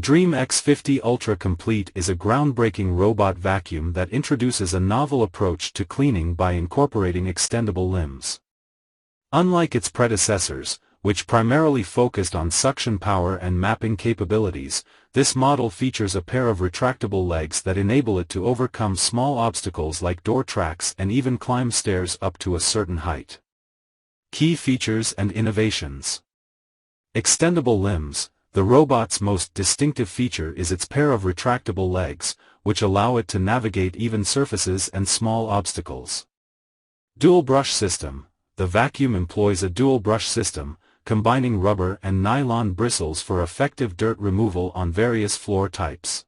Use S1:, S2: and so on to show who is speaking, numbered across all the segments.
S1: Dreame X50 Ultra Complete is a groundbreaking robot vacuum that introduces a novel approach to cleaning by incorporating extendable limbs. Unlike its predecessors, which primarily focused on suction power and mapping capabilities, this model features a pair of retractable legs that enable it to overcome small obstacles like door tracks and even climb stairs up to a certain height. Key features and innovations. Extendable limbs. The robot's most distinctive feature is its pair of retractable legs, which allow it to navigate even surfaces and small obstacles. Dual brush system. The vacuum employs a dual brush system, combining rubber and nylon bristles for effective dirt removal on various floor types.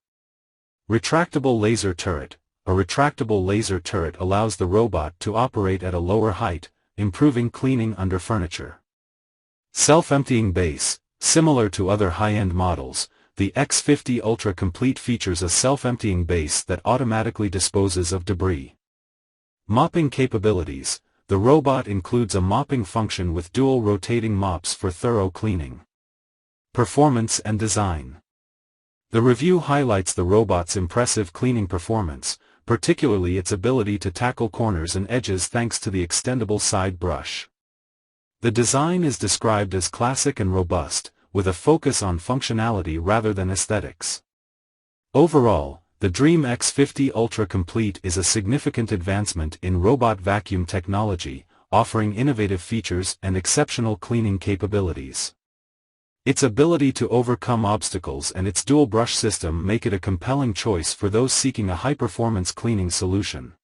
S1: Retractable laser turret. A retractable laser turret allows the robot to operate at a lower height, improving cleaning under furniture. Self-emptying base. Similar to other high-end models, the X50 Ultra Complete features a self-emptying base that automatically disposes of debris. Mopping capabilities. The robot includes a mopping function with dual rotating mops for thorough cleaning. Performance and design. The review highlights the robot's impressive cleaning performance, particularly its ability to tackle corners and edges thanks to the extendable side brush. The design is described as classic and robust, with a focus on functionality rather than aesthetics. Overall, the Dreame X50 Ultra Complete is a significant advancement in robot vacuum technology, offering innovative features and exceptional cleaning capabilities. Its ability to overcome obstacles and its dual brush system make it a compelling choice for those seeking a high-performance cleaning solution.